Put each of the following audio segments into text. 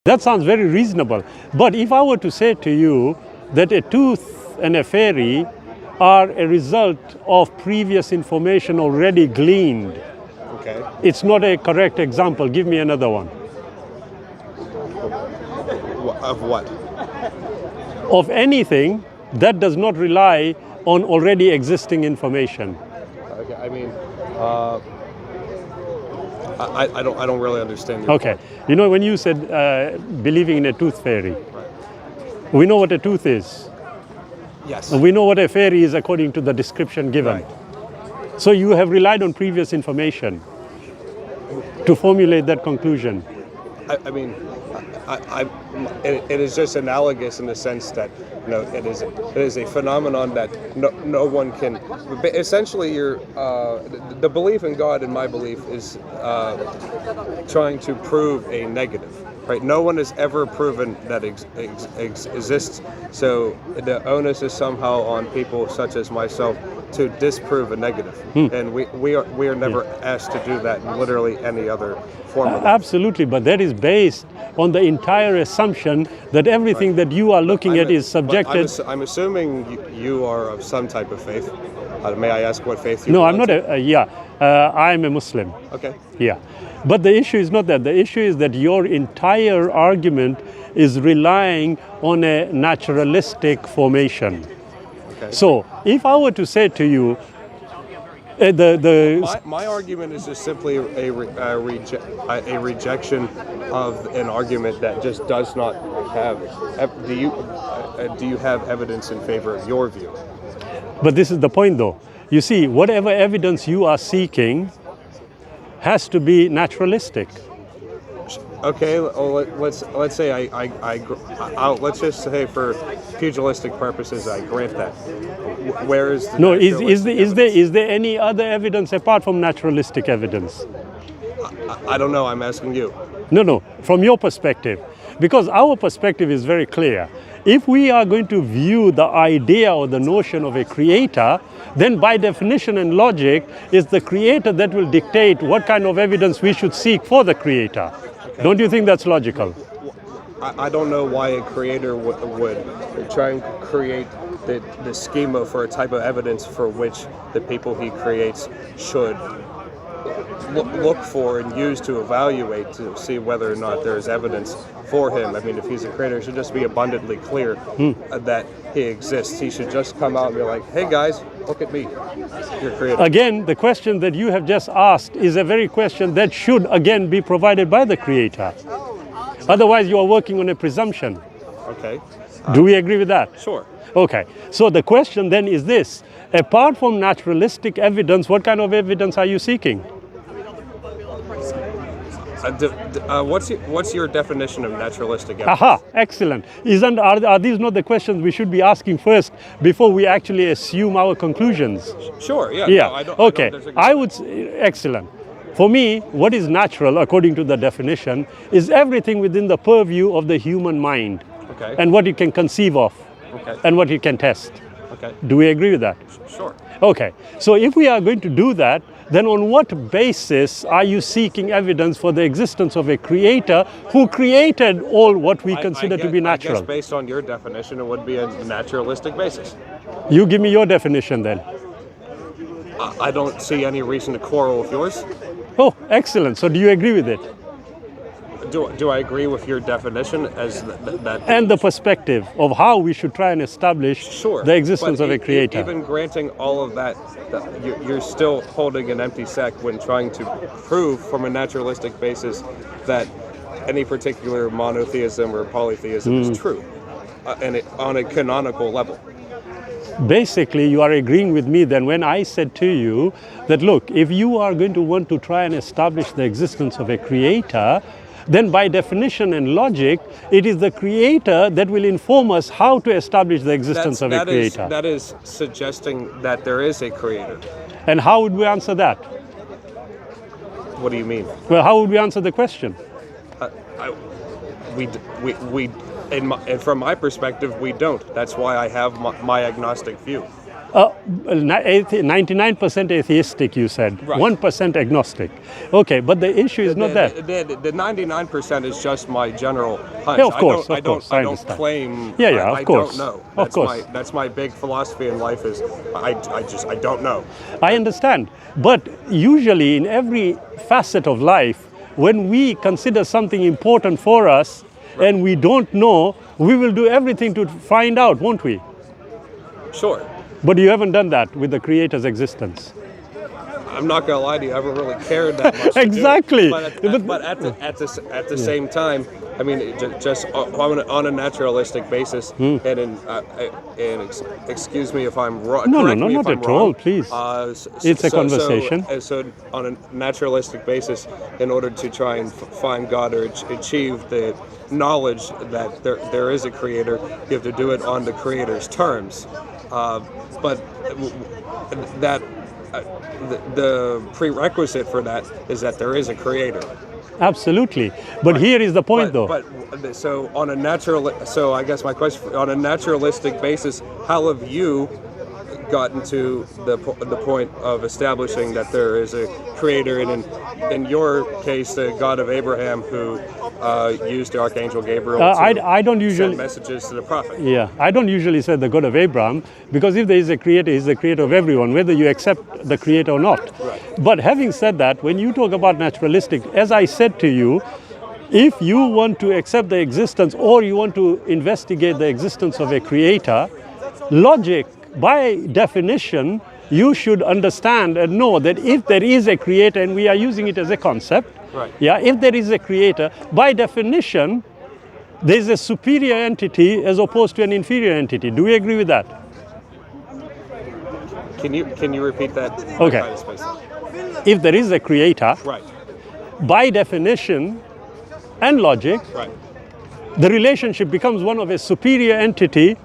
That sounds very reasonable. But if I were to say to you that a tooth and a fairy are a result of previous information already gleaned, okay, it's not a correct example. Give me another one. Of what? Of anything that does not rely on already existing information. Okay, I mean, I don't really understand your Okay, point. you know when you said believing in a tooth fairy, we know what a tooth is. Yes. And we know what a fairy is according to the description given. Right. So you have relied on previous information to formulate that conclusion. I mean, it is just analogous in the sense that it is a phenomenon that no one can. Essentially, the belief in God, in my belief, is trying to prove a negative. Right? No one has ever proven that exists. So the onus is somehow on people such as myself to disprove a negative, and we are never asked to do that in literally any other form of Absolutely, but that is based on the entire assumption that everything that you are looking at is subjected. I'm assuming you are of some type of faith. May I ask what faith you No, belong I'm not to? I'm a Muslim. Okay. Yeah. But the issue is not that. The issue is that your entire argument is relying on a naturalistic formation. Okay. So, if I were to say to you, my argument is just simply a rejection of an argument that just does not have. Do you have evidence in favor of your view? But this is the point, though. You see, whatever evidence you are seeking has to be naturalistic. Okay, let's say let's just say for pugilistic purposes I grant that. Where is the No, is evidence? there any other evidence apart from naturalistic evidence? I don't know. I'm asking you. No, from your perspective. Because our perspective is very clear. If we are going to view the idea or the notion of a creator, then by definition and logic, it's the creator that will dictate what kind of evidence we should seek for the creator. Okay. Don't you think that's logical? I don't know why a creator would try and create the schema for a type of evidence for which the people he creates should look for and use to evaluate to see whether or not there is evidence for him. I mean, if he's a creator, it should just be abundantly clear that he exists. He should just come out and be like, hey guys, look at me, you're creator. Again, the question that you have just asked is a very question that should again be provided by the creator. Otherwise, you are working on a presumption. Okay. Do we agree with that? Sure. Okay. So the question then is this. Apart from naturalistic evidence, what kind of evidence are you seeking? What's your definition of naturalistic evidence? Aha, excellent. Are these not the questions we should be asking first before we actually assume our conclusions? Sure, yeah. Yeah, No, okay. I would say, excellent. For me, what is natural, according to the definition, is everything within the purview of the human mind. Okay. And what it can conceive of. Okay. And what it can test. Okay. Do we agree with that? Sure. Okay. So if we are going to do that, then on what basis are you seeking evidence for the existence of a creator who created all what we consider to be natural? I guess based on your definition, it would be a naturalistic basis. You give me your definition then. I don't see any reason to quarrel with yours. Oh, excellent. So do you agree with it? Do I agree with your definition as that? And the perspective of how we should try and establish the existence of a creator. Even granting all of that, you're still holding an empty sack when trying to prove from a naturalistic basis that any particular monotheism or polytheism is true, and on a canonical level. Basically, you are agreeing with me then when I said to you that, look, if you are going to want to try and establish the existence of a creator, then by definition and logic, it is the creator that will inform us how to establish the existence of a creator. That is suggesting that there is a creator. And how would we answer that? What do you mean? Well, how would we answer the question? From my perspective, we don't. That's why I have my agnostic view. 99% atheistic, you said. Right. 1% agnostic. Okay, but the issue is not that. The 99% is just my general hunch. Yeah, of course, I don't understand. claim. Yeah, of I course. don't know. Of course. That's my big philosophy in life is I don't know. I understand. But usually in every facet of life, when we consider something important for us and we don't know, we will do everything to find out, won't we? Sure. But you haven't done that with the Creator's existence. I'm not gonna lie to you. I haven't really cared that much. Exactly. But at the same time, I mean, just on a naturalistic basis, and excuse me if I'm wrong. No, not at all. Please. It's a conversation. So on a naturalistic basis, in order to try and find God or achieve the knowledge that there is a Creator, you have to do it on the Creator's terms. But that. The prerequisite for that is that there is a Creator. Absolutely. But here is the point, though. So I guess my question, on a naturalistic basis, how have you gotten to the point of establishing that there is a Creator, and in your case, the God of Abraham, who used the Archangel Gabriel to I don't usually send messages to the prophet? Yeah, I don't usually say the God of Abraham, because if there is a Creator, He's the Creator of everyone, whether you accept the Creator or not. Right. But having said that, when you talk about naturalistic, as I said to you, if you want to accept the existence or you want to investigate the existence of a Creator, logic, by definition, you should understand and know that if there is a Creator, and we are using it as a concept, right. Yeah, if there is a Creator, by definition, there is a superior entity as opposed to an inferior entity. Do we agree with that? Can you repeat that? Okay. If there is a Creator, right. By definition and logic, right. The relationship becomes one of a superior entity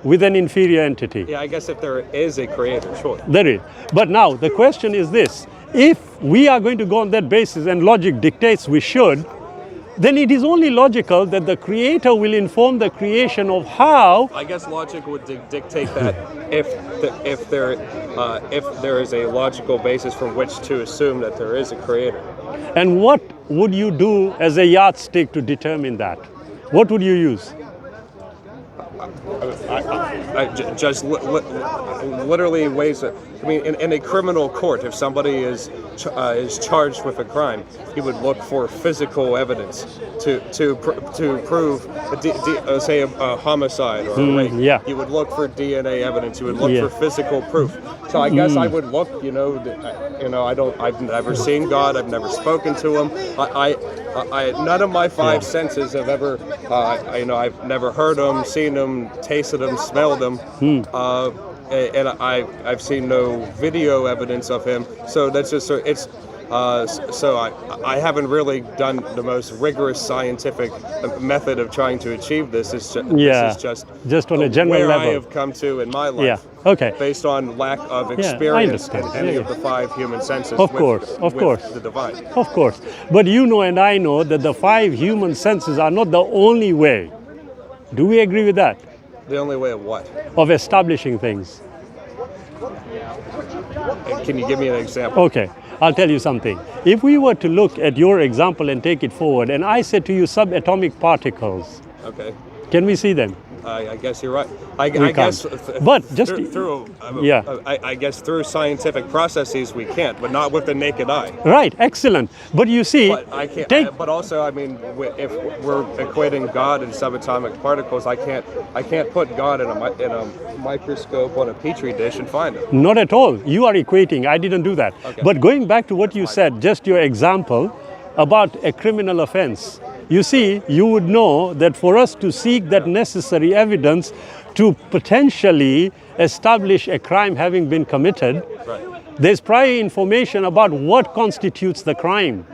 with an inferior entity. Yeah, I guess if there is a Creator, sure. There is. But now the question is this: if we are going to go on that basis and logic dictates we should, then it is only logical that the Creator will inform the creation of how. I guess logic would dictate that if there is a logical basis from which to assume that there is a Creator. And what would you do as a yardstick to determine that? What would you use? Just literally ways that, I mean, in a criminal court, if somebody is charged with a crime, he would look for physical evidence to prove, say, a homicide or a rape. Yeah. You would look for DNA evidence. You would look for physical proof. So I guess I would look. I've never seen God. I've never spoken to Him. None of my five senses have ever. I've never heard Him, seen Him, tasted Him, smelled Him. And I've seen no video evidence of Him. So that's just it's. So I haven't really done the most rigorous scientific method of trying to achieve this. This is just on a general where level I have come to in my life. Yeah. Okay. Based on lack of I experience understand. in any of the five human senses. Of with course. the divine. Of course. But you know and I know that the five human senses are not the only way. Do we agree with that? The only way of what? Of establishing things. Can you give me an example? Okay, I'll tell you something. If we were to look at your example and take it forward, and I said to you subatomic particles, okay, can we see them? I guess you're right. I guess, but just I guess through scientific processes we can't, but not with the naked eye. Right, excellent. But you see, but I can't. But also, I mean, if we're equating God and subatomic particles, I can't put God in a microscope on a petri dish and find it. Not at all. You are equating. I didn't do that. Okay. But going back to what you said, just your example about a criminal offense. You see, you would know that for us to seek that necessary evidence to potentially establish a crime having been committed, there's prior information about what constitutes the crime.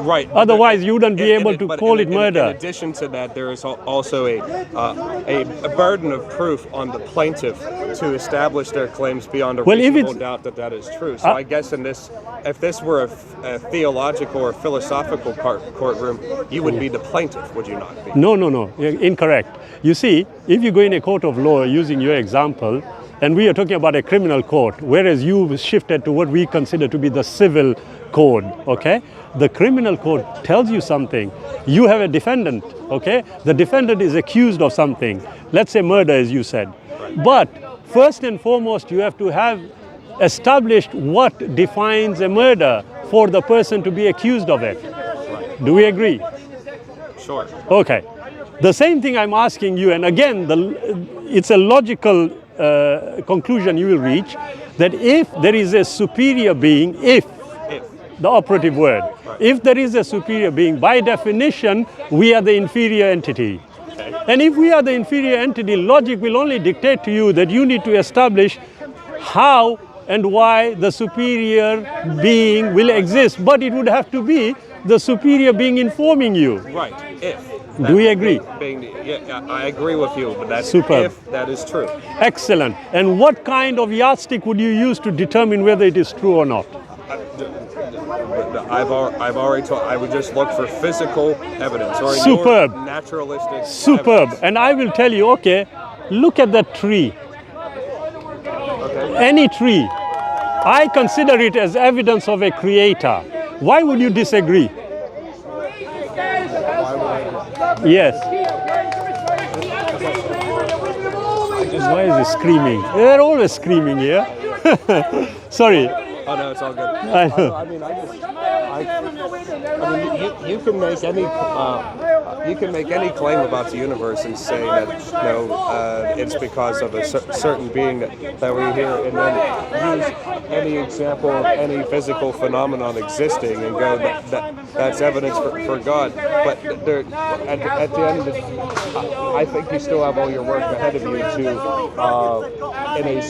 Right. Otherwise, you wouldn't be able to call it murder. In addition to that, there is also a burden of proof on the plaintiff to establish their claims beyond a reasonable doubt that that is true. So I guess if this were a theological or philosophical courtroom, you would be the plaintiff, would you not be? No, incorrect. You see, if you go in a court of law, using your example, and we are talking about a criminal court, whereas you shifted to what we consider to be the civil code, okay? The criminal code tells you something. You have a defendant, okay? The defendant is accused of something. Let's say murder, as you said. But first and foremost, you have to have established what defines a murder for the person to be accused of it. Right. Do we agree? Sure. Okay. The same thing I'm asking you, and again, it's a logical conclusion you will reach, that if there is a superior being, if the operative word, if there is a superior being, by definition, we are the inferior entity. Okay. And if we are the inferior entity, logic will only dictate to you that you need to establish how and why the superior being will exist, but it would have to be the superior being informing you. Right, if. Do we agree? Yeah, I agree with you, but that's superb. If that is true. Excellent. And what kind of yardstick would you use to determine whether it is true or not? I've already told. I would just look for physical evidence or superb. Naturalistic. Superb. Evidence. And I will tell you, okay, look at that tree. Okay. Any tree. I consider it as evidence of a creator. Why would you disagree? Yes. Why is he screaming? They're always screaming here. Sorry. Oh no, it's all good. I know. You can make any claim about the universe and say that it's because of a certain being that we hear, and then use any example of any physical phenomenon existing and go that's evidence for God. But at the end of it, I think you still have all your work ahead of you to, in a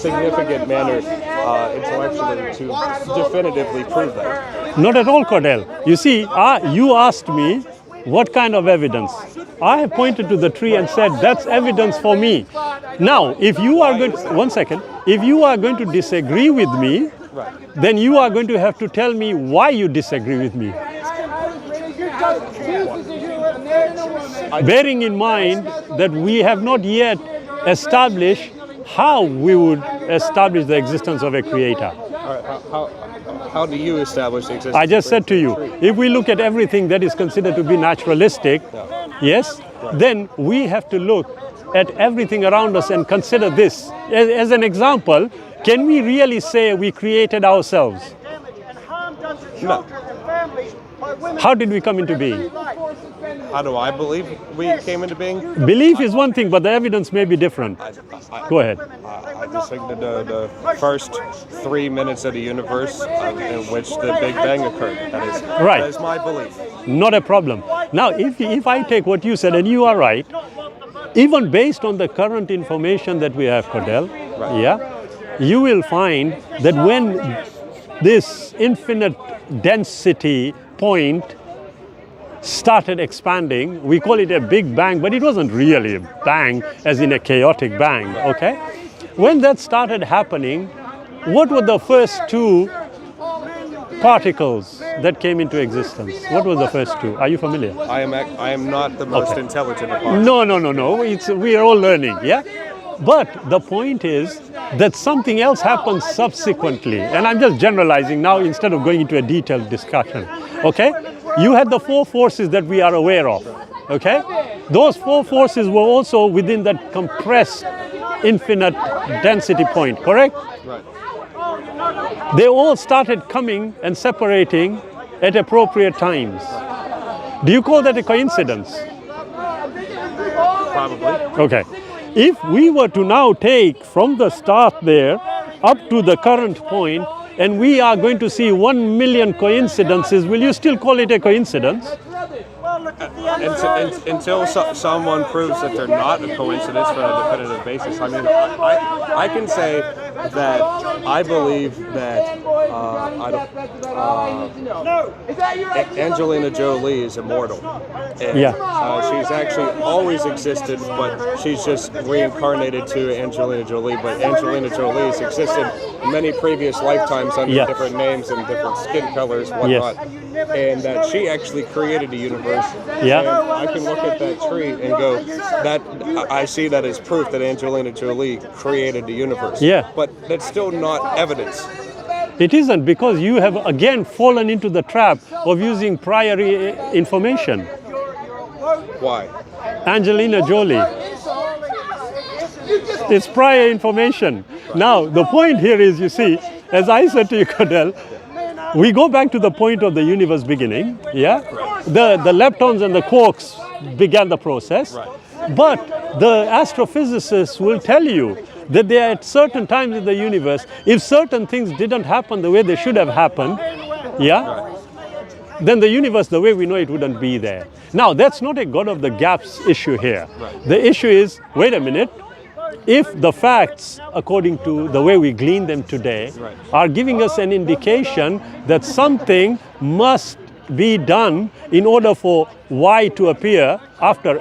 significant manner, intellectually, to definitively prove that. Not at all, Cordell. You see, you asked me what kind of evidence. I have pointed to the tree and said that's evidence for me. Now, if you are going, one second, if you are going to disagree with me, then you are going to have to tell me why you disagree with me. Bearing in mind that we have not yet established how we would establish the existence of a creator. How do you establish the existence? I just said to you, if we look at everything that is considered to be naturalistic, yes, then we have to look at everything around us and consider this. As an example, can we really say we created ourselves? No. How did we come into being? How do I believe we came into being? Belief is one thing, but the evidence may be different. Go ahead. I just think that the first 3 minutes of the universe in which the Big Bang occurred. That is my belief. Not a problem. Now, if I take what you said, and you are right, even based on the current information that we have, Cordell, you will find that when this infinite density point started expanding, we call it a big bang, but it wasn't really a bang as in a chaotic bang, okay? When that started happening, what were the first two particles that came into existence? What were the first two? Are you familiar? I am not the most intelligent of us. No. We are all learning, yeah? But the point is that something else happens subsequently. And I'm just generalizing now instead of going into a detailed discussion, okay? You had the four forces that we are aware of, okay? Those four forces were also within that compressed infinite density point, correct? Right. They all started coming and separating at appropriate times. Do you call that a coincidence? Probably. Okay. If we were to now take from the start there up to the current point, and we are going to see 1 million coincidences, will you still call it a coincidence? Until someone proves that they're not a coincidence on a definitive basis. I mean, I can say that I believe that Angelina Jolie is immortal. And, she's actually always existed, but she's just reincarnated to Angelina Jolie. But Angelina Jolie has existed in many previous lifetimes under different names and different skin colors, whatnot. And that she actually created the universe. And I can look at that tree and go, that I see that as proof that Angelina Jolie created the universe. But that's still not evidence. It isn't, because you have again fallen into the trap of using prior information. Why? Angelina Jolie. It's prior information. Now, the point here is, you see, as I said to you, Cadell, we go back to the point of the universe beginning, The leptons and the quarks began the process, but the astrophysicists will tell you that there are at certain times in the universe, if certain things didn't happen the way they should have happened, then the universe, the way we know it, wouldn't be there. Now, that's not a God of the gaps issue here. The issue is, wait a minute, if the facts, according to the way we glean them today, are giving us an indication that something must be done in order for Y to appear after